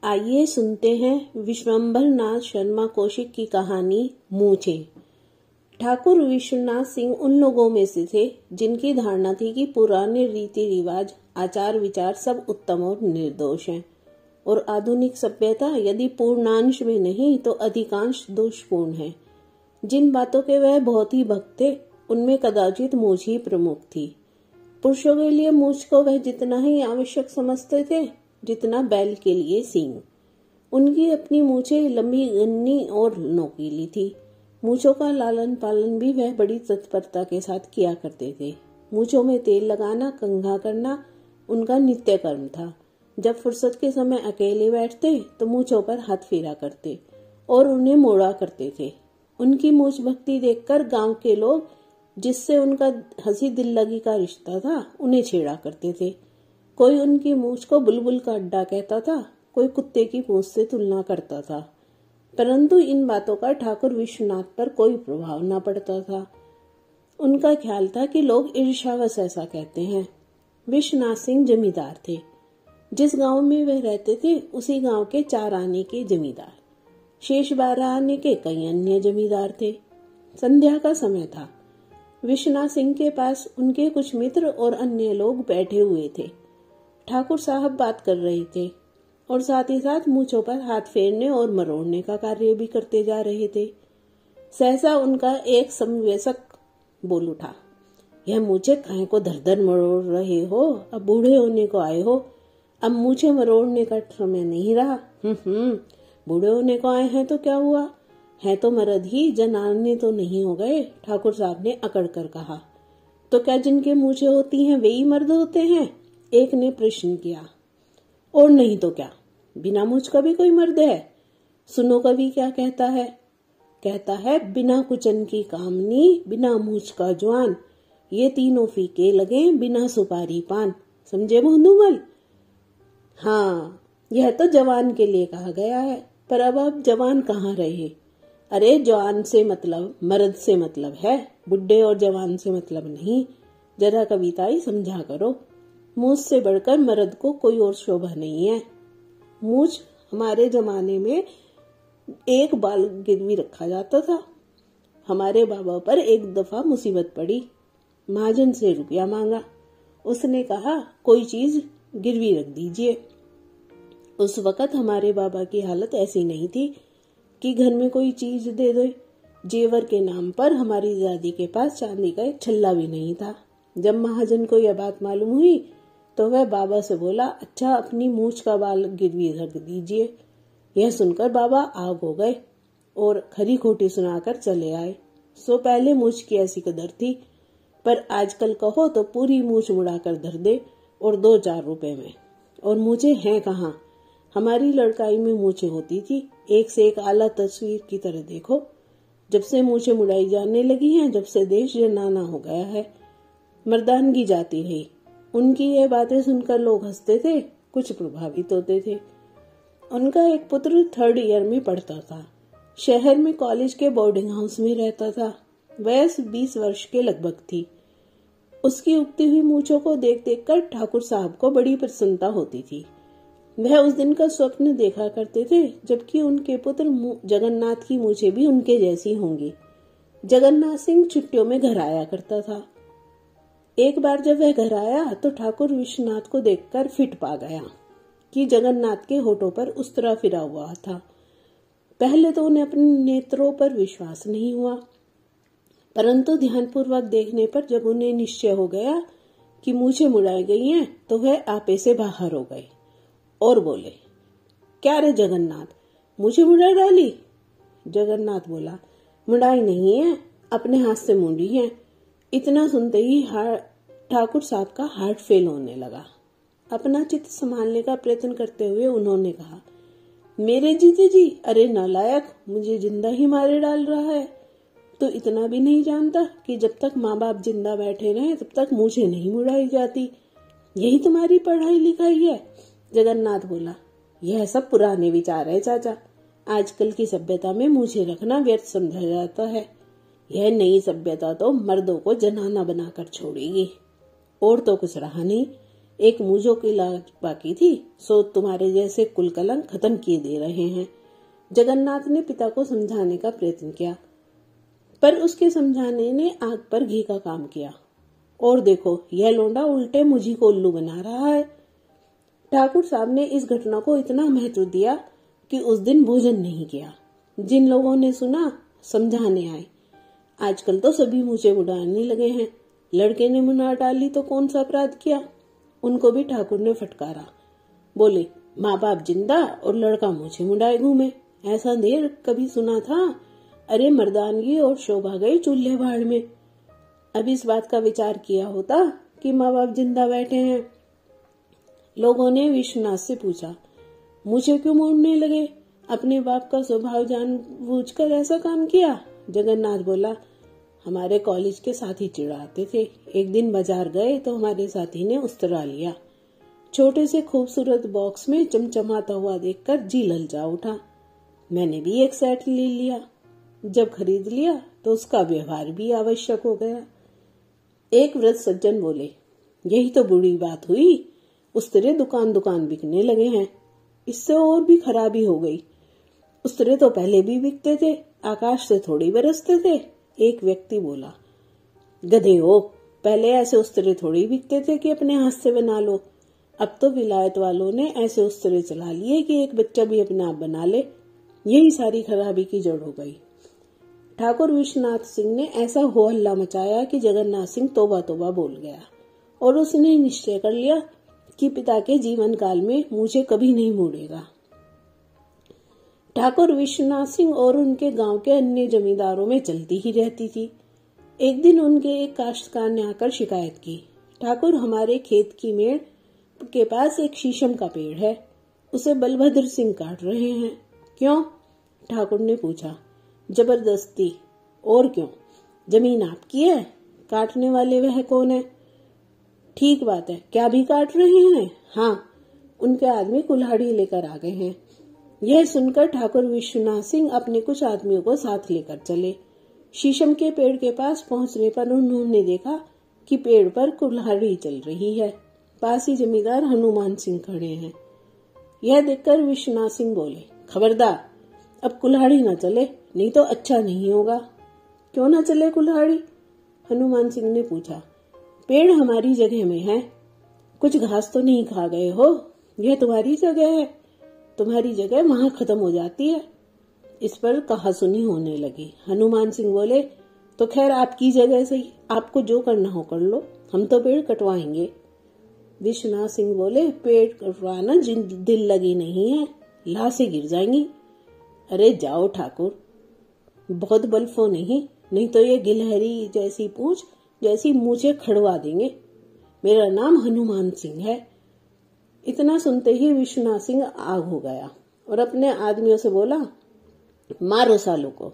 आइए सुनते हैं विश्वंभर नाथ शर्मा कौशिक की कहानी मूछें। ठाकुर विश्वनाथ सिंह उन लोगों में से थे जिनकी धारणा थी कि पुराने रीति रिवाज, आचार विचार सब उत्तम और निर्दोष हैं और आधुनिक सभ्यता यदि पूर्णांश में नहीं तो अधिकांश दोषपूर्ण है। जिन बातों के वह बहुत ही भक्त थे उनमें कदाचित मूछ ही प्रमुख थी। पुरुषों के लिए मूछ को वह जितना ही आवश्यक समझते थे जितना बैल के लिए सींग। उनकी अपनी मूछें लंबी, गन्नी और नोकीली थी। मूछों का लालन पालन भी वह बड़ी तत्परता के साथ किया करते थे। मूछों में तेल लगाना, कंघा करना उनका नित्य कर्म था। जब फुर्सत के समय अकेले बैठते तो मूछों पर हाथ फेरा करते और उन्हें मोड़ा करते थे। उनकी मूछ भक्ति देखकर गांव के लोग, जिससे उनका हंसी दिल लगी का रिश्ता था, उन्हें छेड़ा करते थे। कोई उनकी मूछ को बुलबुल का अड्डा कहता था, कोई कुत्ते की पूंछ से तुलना करता था, परंतु इन बातों का ठाकुर विश्वनाथ पर कोई प्रभाव न पड़ता था। उनका ख्याल था कि लोग ईर्ष्यावश ऐसा कहते हैं। विश्वनाथ सिंह जमींदार थे। जिस गांव में वह रहते थे उसी गांव के 4 आने के जमींदार, शेष 12 आने के कई अन्य जमींदार थे। संध्या का समय था। विश्वनाथ सिंह के पास उनके कुछ मित्र और अन्य लोग बैठे हुए थे। ठाकुर साहब बात कर रहे थे और साथ ही साथ मूछों पर हाथ फेरने और मरोड़ने का कार्य भी करते जा रहे थे। सहसा उनका एक समवयस्क बोल उठा, यह मूछें काहे को धर धर मरोड़ रहे हो? अब बूढ़े होने को आए हो, अब मूछें मरोड़ने का समय नहीं रहा। बूढ़े होने को आए हैं तो क्या हुआ, है तो मर्द ही, जनाने तो नहीं हो गए। ठाकुर साहब ने अकड़ कर कहा, तो क्या जिनके मूछें होती हैं वे ही मर्द होते हैं? एक ने प्रश्न किया। और नहीं तो क्या, बिना मूछ का भी कोई मर्द है? सुनो कवि क्या कहता है। कहता है, बिना कुचन की कामनी, बिना मूछ का जवान, ये तीनों फीके लगे बिना सुपारी पान। समझे भोंदूमल? हाँ, यह तो जवान के लिए कहा गया है, पर अब जवान कहाँ रहे। अरे जवान से मतलब मर्द से मतलब है, बुढ़े और जवान से मतलब नहीं। जरा कविताई समझा करो। मूछ से बढ़कर मर्द को कोई और शोभा नहीं है। मूछ हमारे जमाने में एक बाल गिरवी रखा जाता था। हमारे बाबा पर एक दफा मुसीबत पड़ी, महाजन से रुपया मांगा। उसने कहा कोई चीज गिरवी रख दीजिए। उस वक्त हमारे बाबा की हालत ऐसी नहीं थी कि घर में कोई चीज दे दे। जेवर के नाम पर हमारी दादी के पास चांदी का एक छल्ला भी नहीं था। जब महाजन को यह बात मालूम हुई तो वह बाबा से बोला, अच्छा अपनी मूछ का बाल गिरवी रख दीजिए। यह सुनकर बाबा आग हो गए और खरी खोटी सुनाकर चले आए। सो पहले मूछ की ऐसी कदर थी, पर आजकल कहो तो पूरी मूछ मुड़ाकर धर दे और 2-4 रुपए में। और मूछें हैं कहाँ? हमारी लड़काई में मूछें होती थी, एक से एक आला तस्वीर की तरह देखो। जब से मूछें मुड़ाई जाने लगी हैं, जब से देश जनाना हो गया है, मर्दानगी जाती रही। उनकी ये बातें सुनकर लोग हंसते थे, कुछ प्रभावित होते थे। उनका एक पुत्र 3rd ईयर में पढ़ता था। शहर में कॉलेज के बोर्डिंग हाउस में रहता था। वयस 20 वर्ष के लगभग थी। उसकी उगती हुई मूछों को देख देख कर ठाकुर साहब को बड़ी प्रसन्नता होती थी। वह उस दिन का स्वप्न देखा करते थे जबकि उनके पुत्र जगन्नाथ की मूछें भी उनके जैसी होंगी। जगन्नाथ सिंह छुट्टियों में घर आया करता था। एक बार जब वह घर आया तो ठाकुर विश्वनाथ को देखकर फिट पा गया कि जगन्नाथ के होठों पर उस तरह फिरा हुआ था। पहले तो उन्हें अपने नेत्रों पर विश्वास नहीं हुआ, परंतु ध्यानपूर्वक देखने पर जब उन्हें निश्चय हो गया कि मूछें मुड़ाई गई हैं तो वह आपे से बाहर हो गए और बोले, क्या रे जगन्नाथ, मूछें मुड़ा डाली? जगन्नाथ बोला, मुड़ाई नहीं है, अपने हाथ से मुड़ी है। इतना सुनते ही ठाकुर साहब का हार्ट फेल होने लगा। अपना चित्त संभालने का प्रयत्न करते हुए उन्होंने कहा, मेरे जीते जी, अरे नालायक, मुझे जिंदा ही मारे डाल रहा है। तो इतना भी नहीं जानता कि जब तक माँ बाप जिंदा बैठे रहे तब तक मूछें नहीं मुड़ाई जाती। यही तुम्हारी पढ़ाई लिखाई है? जगन्नाथ बोला, यह सब पुराने विचार है चाचा। आजकल की सभ्यता में मूछें रखना व्यर्थ समझा जाता है। यह नई सभ्यता तो मर्दों को जनाना बनाकर छोड़ेगी। और तो कुछ रहा नहीं, एक मूजों की लाज बाकी थी, सो तुम्हारे जैसे कुल कलंक खत्म किए दे रहे हैं। जगन्नाथ ने पिता को समझाने का प्रयत्न किया, पर उसके समझाने ने आग पर घी का काम किया। और देखो, यह लौंडा उल्टे मुझी को उल्लू बना रहा है। ठाकुर साहब ने इस घटना को इतना महत्व दिया कि उस दिन भोजन नहीं किया। जिन लोगों ने सुना, समझाने आए। आजकल तो सभी मुझे उड़ाने लगे हैं। लड़के ने मुना डाली तो कौन सा अपराध किया? उनको भी ठाकुर ने फटकारा। बोले, माँ बाप जिंदा और लड़का मुझे मुड़ाए घूमे, ऐसा देर कभी सुना था? अरे मर्दानगी और शोभा गई चूल्हे भाड़ में। अब इस बात का विचार किया होता कि माँ बाप जिंदा बैठे हैं। लोगों ने विश्वनाथ से पूछा, मुझे क्यों मोड़ने लगे? अपने बाप का स्वभाव जानबूझकर ऐसा काम किया? जगन्नाथ बोला, हमारे कॉलेज के साथी चिढ़ाते थे। एक दिन बाजार गए तो हमारे साथी ने उस्तरा लिया। छोटे से खूबसूरत बॉक्स में चमचमाता हुआ देखकर जी ललचा उठा। मैंने भी एक सेट ले लिया। जब खरीद लिया तो उसका व्यवहार भी आवश्यक हो गया। एक वृद्ध सज्जन बोले, यही तो बुरी बात हुई, उस्तरे दुकान दुकान बिकने लगे हैं। इससे और भी खराबी हो गई। उस्तरे तो पहले भी बिकते थे, आकाश से थोड़ी बरसते थे। एक व्यक्ति बोला, गधे हो, पहले ऐसे उस्तरे थोड़ी बिकते थे कि अपने हाथ से बना लो। अब तो विलायत वालों ने ऐसे उस्तरे चला लिए कि एक बच्चा भी अपने आप बना ले। यही सारी खराबी की जड़ हो गई। ठाकुर विश्वनाथ सिंह ने ऐसा हो हल्ला मचाया कि जगन्नाथ सिंह तोबा तोबा बोल गया और उसने निश्चय कर लिया कि पिता के जीवन काल में मुझे कभी नहीं मोड़ेगा। ठाकुर विश्वनाथ सिंह और उनके गांव के अन्य जमींदारों में चलती ही रहती थी। एक दिन उनके एक काश्तकार ने आकर शिकायत की, ठाकुर, हमारे खेत की मेड़ के पास एक शीशम का पेड़ है, उसे बलभद्र सिंह काट रहे हैं। क्यों? ठाकुर ने पूछा। जबरदस्ती। और क्यों? जमीन आपकी है, काटने वाले वह कौन है? ठीक बात है, क्या भी काट रहे हैं? हाँ, उनके आदमी कुल्हाड़ी लेकर आ गए हैं। यह सुनकर ठाकुर विश्वनाथ सिंह अपने कुछ आदमियों को साथ लेकर चले। शीशम के पेड़ के पास पहुंचने पर उन्होंने देखा कि पेड़ पर कुल्हाड़ी चल रही है। पास ही जमींदार हनुमान सिंह खड़े हैं। यह देखकर विश्वनाथ सिंह बोले, खबरदार, अब कुल्हाड़ी न चले, नहीं तो अच्छा नहीं होगा। क्यों न चले कुल्हाड़ी? हनुमान सिंह ने पूछा। पेड़ हमारी जगह में है, कुछ घास तो नहीं खा गए हो? यह तुम्हारी जगह है, तुम्हारी जगह वहां खत्म हो जाती है। इस पर कहासुनी होने लगी। हनुमान सिंह बोले, तो खैर आपकी जगह सही, आपको जो करना हो कर लो, हम तो पेड़ कटवाएंगे। विश्वनाथ सिंह बोले, पेड़ कटवाना दिल लगी नहीं है, लाशें गिर जाएंगी। अरे जाओ ठाकुर, बहुत बल्फो नहीं तो ये गिलहरी जैसी पूंछ जैसी मुझे खड़वा देंगे। मेरा नाम हनुमान सिंह है। इतना सुनते ही विश्वनाथ सिंह आग हो गया और अपने आदमियों से बोला, मारो सालों को।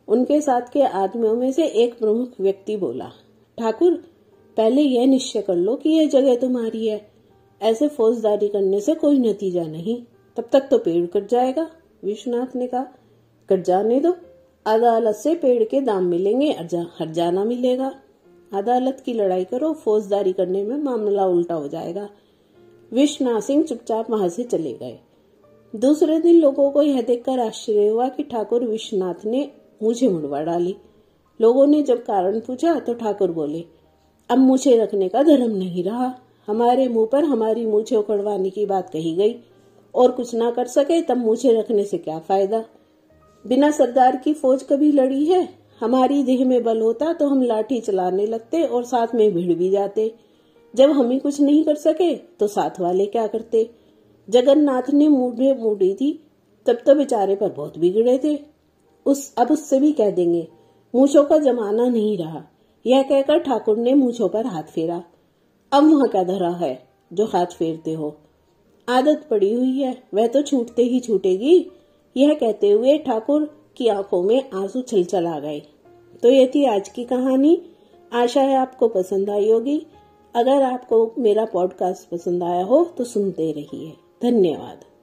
उनके साथ के आदमियों में से एक प्रमुख व्यक्ति बोला, ठाकुर, पहले यह निश्चय कर लो कि यह जगह तुम्हारी है। ऐसे फौजदारी करने से कोई नतीजा नहीं, तब तक तो पेड़ कट जाएगा। विश्वनाथ ने कहा, कट जाने दो, अदालत से पेड़ के दाम मिलेंगे, हर्जाना मिलेगा। अदालत की लड़ाई करो, फौजदारी करने में मामला उल्टा हो जाएगा। विश्वनाथ सिंह चुपचाप वहां से चले गए। दूसरे दिन लोगों को यह देखकर आश्चर्य हुआ कि ठाकुर विश्वनाथ ने मुझे मुड़वा डाली। लोगों ने जब कारण पूछा तो ठाकुर बोले, अब मुझे रखने का धर्म नहीं रहा। हमारे मुंह पर हमारी मूछें उखड़वाने की बात कही गई और कुछ ना कर सके तब मुझे रखने से क्या फायदा? बिना सरदार की फौज कभी लड़ी है? हमारी देह में बल होता तो हम लाठी चलाने लगते और साथ में भिड़ भी जाते। जब हम ही कुछ नहीं कर सके तो साथ वाले क्या करते? जगन्नाथ ने मूढ़े मूढ़ी थी, तब तो बेचारे पर बहुत बिगड़े थे। अब उससे भी कह देंगे, मूछों का जमाना नहीं रहा। यह कहकर ठाकुर ने मूछों पर हाथ फेरा। अब वहां क्या धरा है जो हाथ फेरते हो? आदत पड़ी हुई है, वह तो छूटते ही छूटेगी। यह कहते हुए ठाकुर की आंखों में आंसू छलछल आ गए। तो यह थी आज की कहानी। आशा है आपको पसंद आई होगी। अगर आपको मेरा पॉडकास्ट पसंद आया हो तो सुनते रहिए। धन्यवाद।